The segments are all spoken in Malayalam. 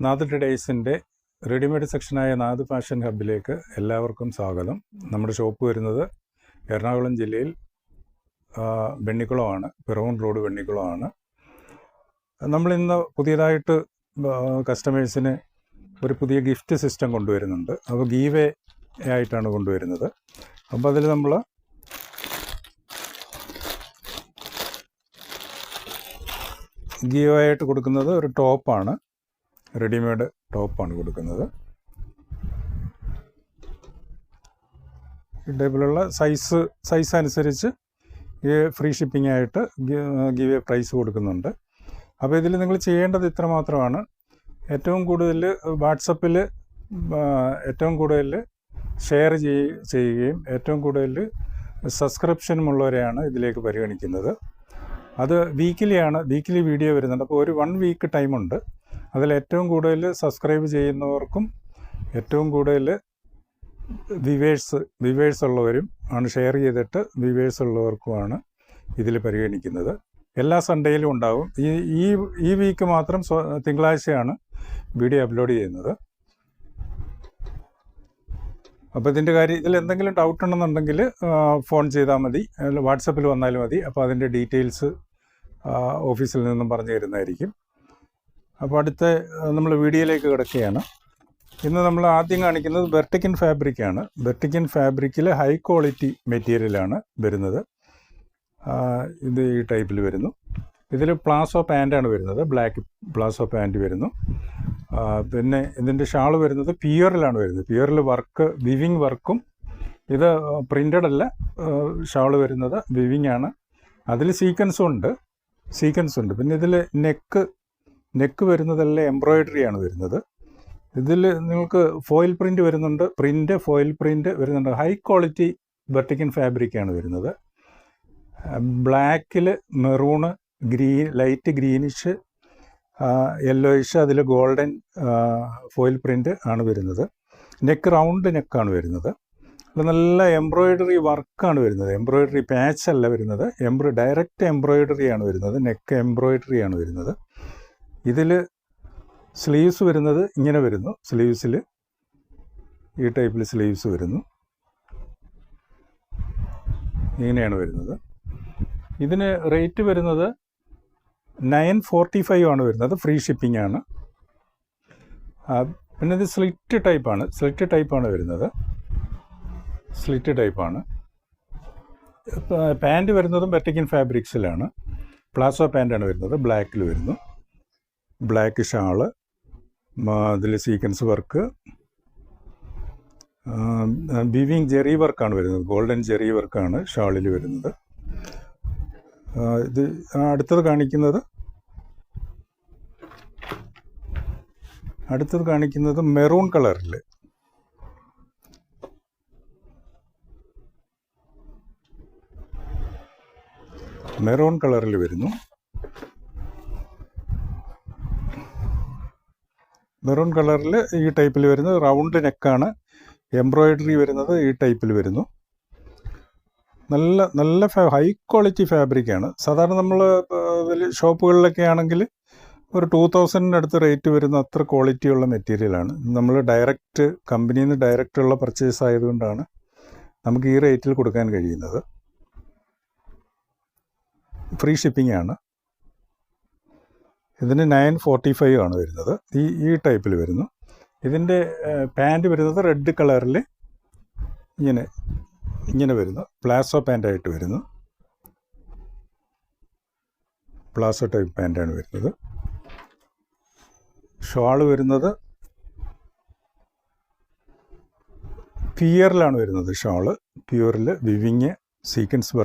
നാദ് ട്രേഡേഴ്സിൻ്റെ റെഡിമെയ്ഡ് സെക്ഷനായ നാദ് ഫാഷൻ ഹബ്ബിലേക്ക് എല്ലാവർക്കും സ്വാഗതം. നമ്മുടെ ഷോപ്പ് വരുന്നത് എറണാകുളം ജില്ലയിൽ വെണ്ണിക്കുളമാണ്, പിറവൂൺ റോഡ് വെണ്ണിക്കുളമാണ്. നമ്മളിന്ന് പുതിയതായിട്ട് കസ്റ്റമേഴ്സിന് ഒരു പുതിയ ഗിഫ്റ്റ് സിസ്റ്റം കൊണ്ടുവരുന്നുണ്ട്. അപ്പോൾ ഗീവേ ആയിട്ടാണ് കൊണ്ടുവരുന്നത്. അപ്പോൾ അതിൽ നമ്മൾ ഗീവേ ആയിട്ട് കൊടുക്കുന്നത് ഒരു ടോപ്പാണ്, റെഡിമെയ്ഡ് ടോപ്പാണ് കൊടുക്കുന്നത്. ഈ ടൈപ്പിലുള്ള സൈസ് അനുസരിച്ച് ഫ്രീ ഷിപ്പിംഗ് ആയിട്ട് ഗീവേ പ്രൈസ് കൊടുക്കുന്നുണ്ട്. അപ്പോൾ ഇതിൽ നിങ്ങൾ ചെയ്യേണ്ടത് ഇത്ര മാത്രമാണ്. ഏറ്റവും കൂടുതൽ വാട്സപ്പിൽ ഏറ്റവും കൂടുതൽ ഷെയർ ചെയ്യുകയും ഏറ്റവും കൂടുതൽ സബ്സ്ക്രിപ്ഷനുമുള്ളവരെയാണ് ഇതിലേക്ക് പരിഗണിക്കുന്നത്. അത് വീക്കിലി വീഡിയോ വരുന്നുണ്ട്. അപ്പോൾ ഒരു 1 വീക്ക് ടൈമുണ്ട്. അതിൽ ഏറ്റവും കൂടുതൽ സബ്സ്ക്രൈബ് ചെയ്യുന്നവർക്കും ഏറ്റവും കൂടുതൽ വ്യൂവേഴ്സ് ഉള്ളവരും ആണ്, ഷെയർ ചെയ്തിട്ട് വ്യൂവേഴ്സ് ഉള്ളവർക്കുമാണ് ഇതിൽ പരിഗണിക്കുന്നത്. എല്ലാ സൺഡേയിലും ഉണ്ടാകും. ഈ വീക്ക് മാത്രം തിങ്കളാഴ്ചയാണ് വീഡിയോ അപ്ലോഡ് ചെയ്യുന്നത്. അപ്പോൾ ഇതിൽ എന്തെങ്കിലും ഡൗട്ട് ഉണ്ടെന്നുണ്ടെങ്കിൽ ഫോൺ ചെയ്താൽ മതി, വാട്സപ്പിൽ വന്നാലും മതി. അപ്പോൾ അതിൻ്റെ ഡീറ്റെയിൽസ് ഓഫീസിൽ നിന്നും പറഞ്ഞു തരുന്നതായിരിക്കും. അപ്പോൾ അടുത്ത നമ്മൾ വീഡിയോയിലേക്ക് കിടക്കുകയാണ്. ഇന്ന് നമ്മൾ ആദ്യം കാണിക്കുന്നത് ബെർട്ടിക്കൻ ഫാബ്രിക്കാണ്. ബെർട്ടിക്കൻ ഫാബ്രിക്കിൽ ഹൈ ക്വാളിറ്റി മെറ്റീരിയലാണ് വരുന്നത്. ഇത് ഈ ടൈപ്പിൽ വരുന്നു. ഇതിൽ പ്ലാസോ പാൻറ്റാണ് വരുന്നത്, ബ്ലാക്ക് പ്ലാസോ പാൻറ്റ് വരുന്നു. പിന്നെ ഇതിൻ്റെ ഷാൾ വരുന്നത് പിയറിലാണ് വരുന്നത്. പിയറിൽ വർക്ക്, വിവിങ് വർക്കും. ഇത് പ്രിൻ്റഡ് അല്ല, ഷാൾ വരുന്നത് വിവിങ് ആണ്. അതിൽ സീക്വൻസ് ഉണ്ട്. പിന്നെ ഇതിൽ നെക്ക് വരുന്നതെല്ലാം എംബ്രോയിഡറിയാണ് വരുന്നത്. ഇതിൽ നിങ്ങൾക്ക് ഫോയിൽ പ്രിൻ്റ് വരുന്നുണ്ട്, ഫോയിൽ പ്രിൻ്റ് വരുന്നുണ്ട്. ഹൈ ക്വാളിറ്റി ബെർട്ടിക്കൻ ഫാബ്രിക്കാണ് വരുന്നത്. ബ്ലാക്കിൽ മെറൂണ്, ലൈറ്റ് ഗ്രീനിഷ്, യെല്ലോയിഷ്, അതിൽ ഗോൾഡൻ ഫോയിൽ പ്രിൻ്റ് ആണ് വരുന്നത്. നെക്ക് റൗണ്ട് നെക്കാണ് വരുന്നത്. അത് നല്ല എംബ്രോയിഡറി വർക്കാണ് വരുന്നത്. എംബ്രോയിഡറി പാച്ച് അല്ല വരുന്നത്, ഡയറക്റ്റ് എംബ്രോയിഡറിയാണ് വരുന്നത്. നെക്ക് എംബ്രോയിഡറിയാണ് വരുന്നത്. ഇതിൽ സ്ലീവ്സ് വരുന്നത് ഇങ്ങനെ വരുന്നു. സ്ലീവ്സിൽ ഈ ടൈപ്പിൽ സ്ലീവ്സ് വരുന്നു. ഇങ്ങനെയാണ് വരുന്നത്. ഇതിന് റേറ്റ് വരുന്നത് 945 ആണ് വരുന്നത്. ഫ്രീ ഷിപ്പിംഗ് ആണ്. പിന്നെ ഇത് സ്ലിറ്റ് ടൈപ്പാണ് വരുന്നത്. സ്ലിറ്റ് ടൈപ്പാണ്. പാൻറ്റ് വരുന്നതും ബെർട്ടിക്കൻ ഫാബ്രിക്സിലാണ്. പ്ലാസോ പാൻറ്റാണ് വരുന്നത്. ബ്ലാക്കിൽ വരുന്നു. ബ്ലാക്ക് ഷാള്, അതിൽ സീക്വൻസ് വർക്ക്, വിവിങ് ജെറി വർക്കാണ് വരുന്നത്. ഗോൾഡൻ ജെറി വർക്കാണ് ഷാളിൽ വരുന്നത്. ഇത് അടുത്തത് കാണിക്കുന്നത് മെറൂൺ കളറിൽ. മെറൂൺ കളറിൽ വരുന്നു. മെറൂൺ കളറിൽ ഈ ടൈപ്പിൽ വരുന്നത്. റൗണ്ട് നെക്കാണ്. എംബ്രോയിഡറി വരുന്നത് ഈ ടൈപ്പിൽ വരുന്നു. നല്ല ഹൈ ക്വാളിറ്റി ഫാബ്രിക്കാണ്. സാധാരണ നമ്മൾ ഷോപ്പുകളിലൊക്കെ ആണെങ്കിൽ ഒരു 2000 അടുത്ത് റേറ്റ് വരുന്ന അത്ര ക്വാളിറ്റിയുള്ള മെറ്റീരിയലാണ്. നമ്മൾ കമ്പനിയിൽ നിന്ന് ഡയറക്റ്റുള്ള പർച്ചേസ് ആയതുകൊണ്ടാണ് നമുക്ക് ഈ റേറ്റിൽ കൊടുക്കാൻ കഴിയുന്നത്. ഫ്രീ ഷിപ്പിംഗ് ആണ്. ഇതിന് 945 ആണ് വരുന്നത്. ഈ ടൈപ്പിൽ വരുന്നു. ഇതിൻ്റെ പാൻറ്റ് വരുന്നത് റെഡ് കളറിൽ ഇങ്ങനെ വരുന്നു. പ്ലാസോ പാൻറ്റായിട്ട് വരുന്നു. പ്ലാസോ ടൈപ്പ് പാൻറ്റാണ് വരുന്നത്. ഷാള് വരുന്നത് പിയറിലാണ് വരുന്നത്. ഷാള് പിയറിൽ വിവിങ് സീക്വൻസ്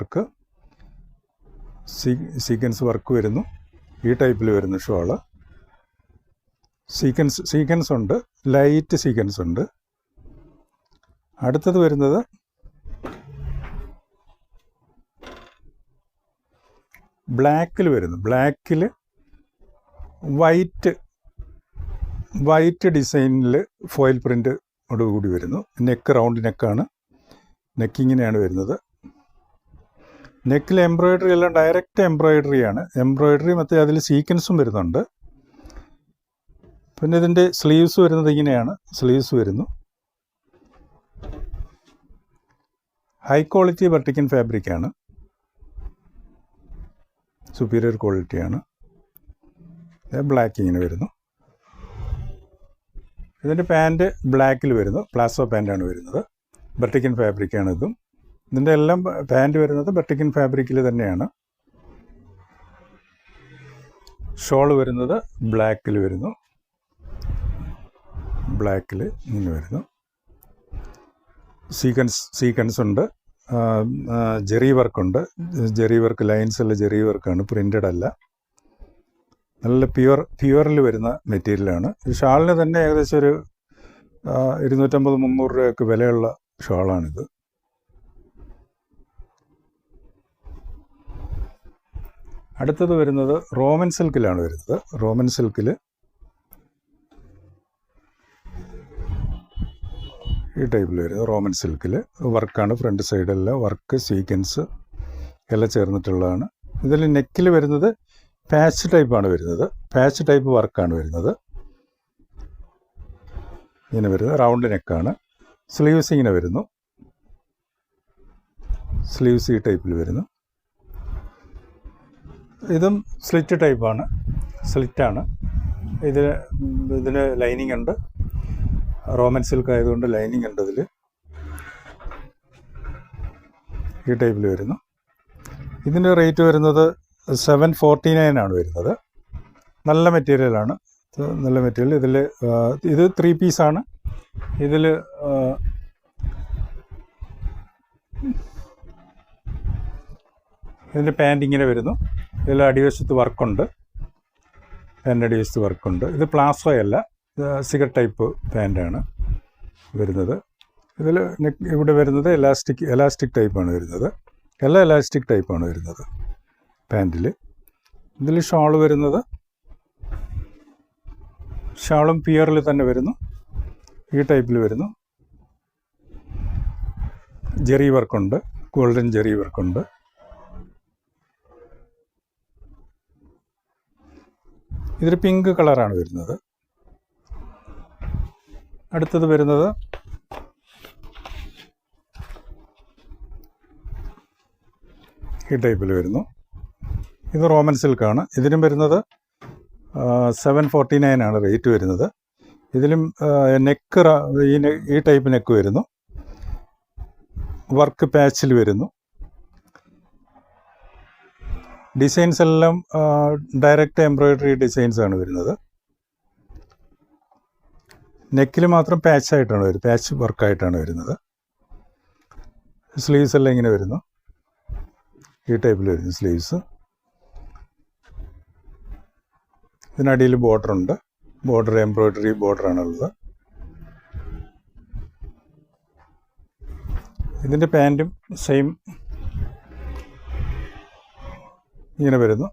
വർക്ക് വരുന്നു. ഈ ടൈപ്പിൽ വരുന്നു ഷാള്. സീക്വൻസ് ഉണ്ട്, ലൈറ്റ് സീക്വൻസ് ഉണ്ട്. അടുത്തത് വരുന്നത് ബ്ലാക്കിൽ വരുന്നു. ബ്ലാക്കിൽ വൈറ്റ് ഡിസൈനിൽ ഫോയിൽ പ്രിൻ്റോടുകൂടി വരുന്നു. നെക്ക് റൗണ്ട് നെക്കാണ്. നെക്കിങ്ങനെയാണ് വരുന്നത്. നെക്കിൽ എംബ്രോയിഡറി എല്ലാം ഡയറക്റ്റ് എംബ്രോയിഡറിയാണ്. എംബ്രോയിഡറി മറ്റേ അതിൽ സീക്വൻസും വരുന്നുണ്ട്. പിന്നെ ഇതിൻ്റെ സ്ലീവ്സ് വരുന്നത് ഇങ്ങനെയാണ്. സ്ലീവ്സ് വരുന്നു. ഹൈ ക്വാളിറ്റി വെർട്ടിക്കൻ ഫാബ്രിക്കാണ്, സുപ്പീരിയർ ക്വാളിറ്റിയാണ്. ബ്ലാക്ക് ഇങ്ങനെ വരുന്നു. ഇതിൻ്റെ പാൻറ്റ് ബ്ലാക്കിൽ വരുന്നു. പ്ലാസോ പാൻറ്റാണ് വരുന്നത്. വെർട്ടിക്കൻ ഫാബ്രിക്കാണ് ഇതും. ഇതിൻ്റെ എല്ലാം പാൻറ്റ് വരുന്നത് വെർട്ടിക്കൻ ഫാബ്രിക്കിൽ തന്നെയാണ്. ഷോൾ വരുന്നത് ബ്ലാക്കിൽ വരുന്നു. ബ്ലാക്കിൽ ഇങ്ങനെ വരുന്നു. സീക്വൻസ് ഉണ്ട്. ജെറി വർക്കുണ്ട്. ജെറി വർക്ക് ലൈൻസുള്ള ജെറി വർക്കാണ്, പ്രിൻ്റഡ് അല്ല. നല്ല പ്യുവറിൽ വരുന്ന മെറ്റീരിയലാണ്. ഈ ഷാളിന് തന്നെ ഏകദേശം ഒരു 250-300 രൂപയൊക്കെ വിലയുള്ള ഷാളാണിത്. അടുത്തത് വരുന്നത് റോമൻ സിൽക്കിലാണ് വരുന്നത്. റോമൻ സിൽക്കിൽ ഈ ടൈപ്പിൽ വരുന്നത് റോമൻ സിൽക്കിൽ വർക്കാണ്. ഫ്രണ്ട് സൈഡെല്ലാം വർക്ക്, സീക്വൻസ് എല്ലാം ചേർന്നിട്ടുള്ളതാണ്. ഇതിൽ നെക്കിൽ വരുന്നത് പാച്ച് ടൈപ്പാണ് വരുന്നത്. പാച്ച് ടൈപ്പ് വർക്കാണ് വരുന്നത്. ഇങ്ങനെ വരുന്നത് റൗണ്ട് നെക്കാണ്. സ്ലീവ്സ് ഇങ്ങനെ വരുന്നു. സ്ലീവ്സ് ഈ ടൈപ്പിൽ വരുന്നു. ഇതും സ്ലിറ്റ് ടൈപ്പാണ്, സ്ലിറ്റാണ്. ഇതിന് ലൈനിങ് ഉണ്ട്. റോമൻ സിൽക്ക് ആയതുകൊണ്ട് ലൈനിങ് ഉണ്ട് ഇതിൽ. ഈ ടൈപ്പിൽ വരുന്നു. ഇതിൻ്റെ റേറ്റ് വരുന്നത് 749 ആണ് വരുന്നത്. നല്ല മെറ്റീരിയലാണ്. നല്ല മെറ്റീരിയൽ. ഇത് 3 പീസാണ്. ഇതിൽ ഇതിൻ്റെ പാൻറ്റ് ഇങ്ങനെ വരുന്നു. ഇതിൽ അടിവശത്ത് വർക്കുണ്ട്. പാൻറ്റ് അടിവശത്ത് വർക്കുണ്ട്. ഇത് പ്ലാസോ അല്ല, സിഗർ ടൈപ്പ് പാൻറ്റാണ് വരുന്നത്. ഇതിൽ ഇവിടെ വരുന്നത് എലാസ്റ്റിക് ടൈപ്പാണ് വരുന്നത്. എല്ലാം എലാസ്റ്റിക് ടൈപ്പാണ് വരുന്നത് പാൻറ്റിൽ. ഇതിൽ ഷാള് വരുന്നത് ഷാളും പിയറിൽ തന്നെ വരുന്നു. ഈ ടൈപ്പിൽ വരുന്നു. ജെറി വർക്കുണ്ട്, ഗോൾഡൻ ജെറി വർക്കുണ്ട്. ഇതൊരു പിങ്ക് കളറാണ് വരുന്നത്. അടുത്തത് വരുന്നത് ഈ ടൈപ്പിൽ വരുന്നു. ഇത് റോമൻ സിൽക്കാണ്. ഇതിനും വരുന്നത് 749 ആണ് റേറ്റ് വരുന്നത്. ഇതിലും നെക്ക് ഈ ടൈപ്പ് നെക്ക് വരുന്നു. വർക്ക് പാച്ചിൽ വരുന്നു. ഡിസൈൻസ് എല്ലാം ഡയറക്റ്റ് എംബ്രോയിഡറി ഡിസൈൻസ് ആണ് വരുന്നത്. നെക്കിൽ മാത്രം പാച്ചായിട്ടാണ് വരുന്നത്, പാച്ച് വർക്കായിട്ടാണ് വരുന്നത്. സ്ലീവ്സ് എല്ലാം ഇങ്ങനെ വരുന്നു. ഈ ടൈപ്പിൽ വരുന്നു സ്ലീവ്സ്. ഇതിനടിയിൽ ബോർഡറുണ്ട്. ബോർഡർ എംബ്രോയിഡറി ബോർഡറാണുള്ളത്. ഇതിൻ്റെ പാൻറ്റും സെയിം ഇങ്ങനെ വരുന്നു.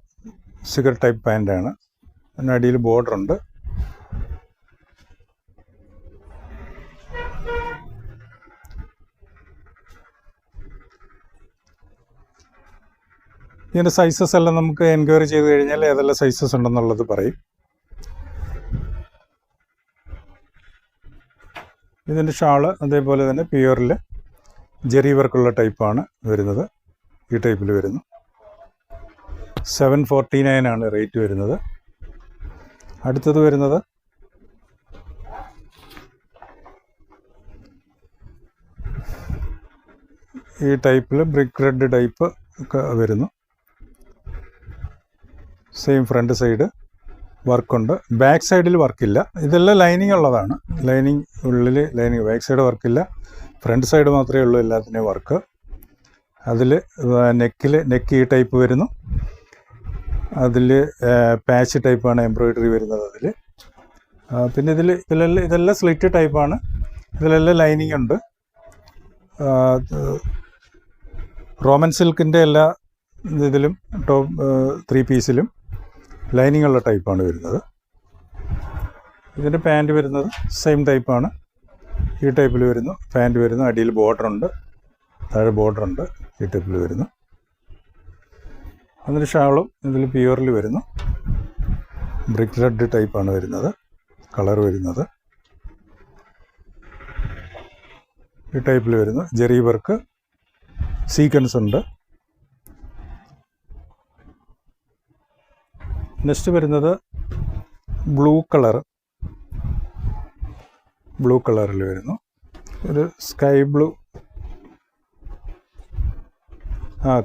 സിഗർ ടൈപ്പ് പാൻറ്റാണ്. അതിനടിയിൽ ബോർഡറുണ്ട്. ഇതിൻ്റെ സൈസസ് എല്ലാം നമുക്ക് എൻക്വയറി ചെയ്ത് കഴിഞ്ഞാൽ ഏതെല്ലാം സൈസസ് ഉണ്ടെന്നുള്ളത് പറയും. ഇതിൻ്റെ ഷാള് അതേപോലെ തന്നെ പ്യുവറിൽ ജെറി വർക്കുള്ള ടൈപ്പാണ് വരുന്നത്. ഈ ടൈപ്പിൽ വരുന്നു. 749 ആണ് റേറ്റ് വരുന്നത്. അടുത്തത് വരുന്നത് ഈ ടൈപ്പിൽ ബ്രിക്ക് റെഡ് ടൈപ്പ് ഒക്കെ വരുന്നു. സെയിം ഫ്രണ്ട് സൈഡ് വർക്കുണ്ട്. ബാക്ക് സൈഡിൽ വർക്കില്ല. ഇതെല്ലാം ലൈനിങ് ഉള്ളതാണ്. ലൈനിങ് ഉള്ളിൽ ലൈനിങ്, ബാക്ക് സൈഡ് വർക്കില്ല. ഫ്രണ്ട് സൈഡ് മാത്രമേ ഉള്ളൂ എല്ലാത്തിൻ്റെയും വർക്ക്. അതിൽ നെക്ക് ഈ ടൈപ്പ് വരുന്നു. അതിൽ പാച്ച് ടൈപ്പാണ് എംബ്രോയിഡറി വരുന്നത് അതിൽ. പിന്നെ ഇതെല്ലാം സ്ലിറ്റ് ടൈപ്പാണ്. ഇതിലെല്ലാം ലൈനിങ് ഉണ്ട്. റോമൻ സിൽക്കിൻ്റെ എല്ലാ ഇതിലും ടോപ്പ് 3 പീസിലും ലൈനിങ് ഉള്ള ടൈപ്പാണ് വരുന്നത്. ഇതിൻ്റെ പാൻറ്റ് വരുന്നത് സെയിം ടൈപ്പാണ്. ഈ ടൈപ്പിൽ വരുന്നു. പാൻറ്റ് വരുന്നു. അടിയിൽ ബോർഡറുണ്ട്, താഴെ ബോർഡറുണ്ട്. ഈ ടൈപ്പിൽ വരുന്നു. അതിന് ഷാളും ഇതിൽ പ്യുവറിൽ വരുന്നു. ബ്രിക്ക് റെഡ് ടൈപ്പാണ് വരുന്നത്. കളർ വരുന്നത്. ഈ ടൈപ്പിൽ വരുന്നു. ജെറി വർക്ക് സീക്വൻസ് ഉണ്ട്. നെക്സ്റ്റ് വരുന്നത് ബ്ലൂ കളറിൽ വരുന്നു. ഒരു സ്കൈ ബ്ലൂ,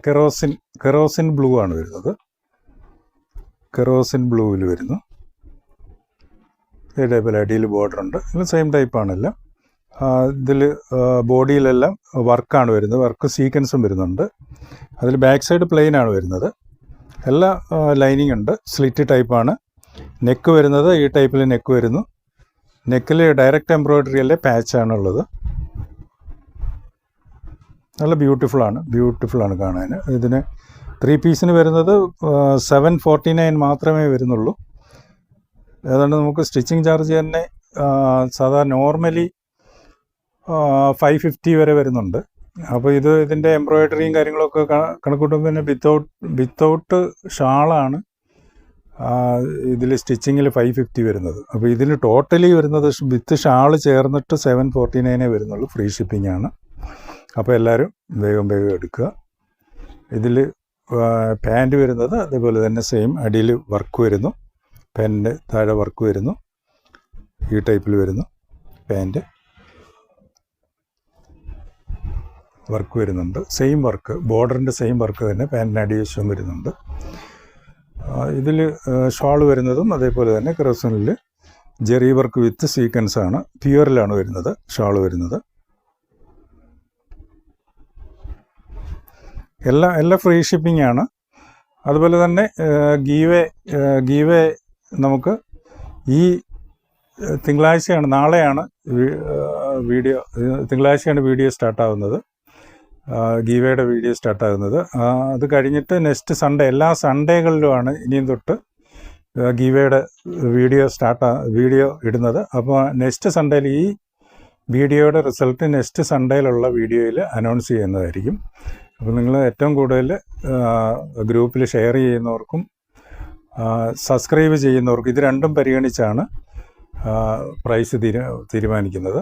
കെറോസിൻ ബ്ലൂ ആണ് വരുന്നത്. കെറോസിൻ ബ്ലൂവിൽ വരുന്നു. ഈ ടൈപ്പിൽ അടിയിൽ ബോർഡർ ഉണ്ട്. ഇത് സെയിം ടൈപ്പാണല്ലോ. ഇതിൽ ബോഡിയിലെല്ലാം വർക്കാണ് വരുന്നത്. വർക്ക് സീക്വൻസും വരുന്നുണ്ട്. അതിൽ ബാക്ക് സൈഡ് പ്ലെയിൻ ആണ് വരുന്നത്. എല്ലാ ലൈനിങ് ഉണ്ട്. സ്ലിറ്റ് ടൈപ്പാണ്. നെക്ക് വരുന്നത് ഈ ടൈപ്പിൽ നെക്ക് വരുന്നു. നെക്കിൽ ഡയറക്റ്റ് എംബ്രോയ്ഡറി അല്ലേ, പാച്ചാണുള്ളത്. നല്ല ബ്യൂട്ടിഫുള്ളാണ് കാണാൻ. ഇതിന് 3 പീസിന് വരുന്നത് 749 മാത്രമേ വരുന്നുള്ളൂ. ഏതാണ്ട് നമുക്ക് സ്റ്റിച്ചിങ് ചാർജ് തന്നെ സാധാരണ നോർമലി 550 വരെ വരുന്നുണ്ട്. അപ്പോൾ ഇതിൻ്റെ എംബ്രോയ്ഡറിയും കാര്യങ്ങളൊക്കെ കണക്കൂട്ടുമ്പോൾ പിന്നെ വിത്തൗട്ട് ഷാളാണ് ഇതിൽ സ്റ്റിച്ചിങ്ങിൽ 550 വരുന്നത്. അപ്പോൾ ഇതിന് ടോട്ടലി വരുന്നത് വിത്ത് ഷാള് ചേർന്നിട്ട് 749 വരുന്നുള്ളൂ. ഫ്രീ ഷിപ്പിംഗ് ആണ്. അപ്പോൾ എല്ലാവരും വേഗം എടുക്കുക. ഇതിൽ പാൻറ്റ് വരുന്നത് അതേപോലെ തന്നെ സെയിം അടിയിൽ വർക്ക് വരുന്നു. പാൻറ്റിൻ്റെ താഴെ വർക്ക് വരുന്നു. ഈ ടൈപ്പിൽ വരുന്നു. പാൻറ്റ് വർക്ക് വരുന്നുണ്ട്. സെയിം വർക്ക്, ബോർഡറിൻ്റെ സെയിം വർക്ക് തന്നെ പാൻറ്റിന് അടിവശം വരുന്നുണ്ട്. ഇതിൽ ഷാൾ വരുന്നതും അതേപോലെ തന്നെ ക്രോസനിൽ ജെറി വർക്ക് വിത്ത് സീക്വൻസ് ആണ്. പ്യുവറിലാണ് വരുന്നത് ഷാൾ വരുന്നത്. എല്ലാം ഫ്രീ ഷിപ്പിംഗ് ആണ്. അതുപോലെ തന്നെ ഗീവേ നമുക്ക് ഈ തിങ്കളാഴ്ചയാണ്, നാളെയാണ് തിങ്കളാഴ്ചയാണ് വീഡിയോ സ്റ്റാർട്ടാകുന്നത്. ഗീവയുടെ വീഡിയോ സ്റ്റാർട്ടാകുന്നത്. അത് കഴിഞ്ഞിട്ട് നെക്സ്റ്റ് സൺഡേ, എല്ലാ സൺഡേകളിലുമാണ് ഇനിയും തൊട്ട് ഗീവയുടെ വീഡിയോ ഇടുന്നത്. അപ്പോൾ നെക്സ്റ്റ് സൺഡേയിൽ ഈ വീഡിയോയുടെ റിസൾട്ട് നെക്സ്റ്റ് സൺഡേയിലുള്ള വീഡിയോയിൽ അനൗൺസ് ചെയ്യുന്നതായിരിക്കും. അപ്പോൾ നിങ്ങൾ ഏറ്റവും കൂടുതൽ ഗ്രൂപ്പിൽ ഷെയർ ചെയ്യുന്നവർക്കും സബ്സ്ക്രൈബ് ചെയ്യുന്നവർക്കും ഇത് രണ്ടും പരിഗണിച്ചാണ് പ്രൈസ് തീരുമാനിക്കുന്നത്.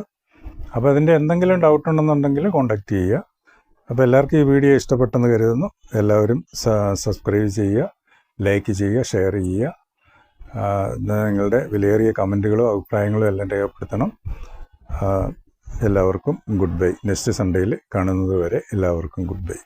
അപ്പോൾ അതിൻ്റെ എന്തെങ്കിലും ഡൗട്ട് ഉണ്ടെന്നുണ്ടെങ്കിൽ കോൺടാക്റ്റ് ചെയ്യുക. അപ്പോൾ എല്ലാവർക്കും ഈ വീഡിയോ ഇഷ്ടപ്പെട്ടെന്ന് കരുതുന്നു. എല്ലാവരും സബ്സ്ക്രൈബ് ചെയ്യുക, ലൈക്ക് ചെയ്യുക, ഷെയർ ചെയ്യുക. നിങ്ങളുടെ വിലയേറിയ കമൻറ്റുകളും അഭിപ്രായങ്ങളും എല്ലാം രേഖപ്പെടുത്തണം. എല്ലാവർക്കും ഗുഡ് ബൈ. നെക്സ്റ്റ് സൺഡേയിൽ കാണുന്നത് വരെ എല്ലാവർക്കും ഗുഡ് ബൈ.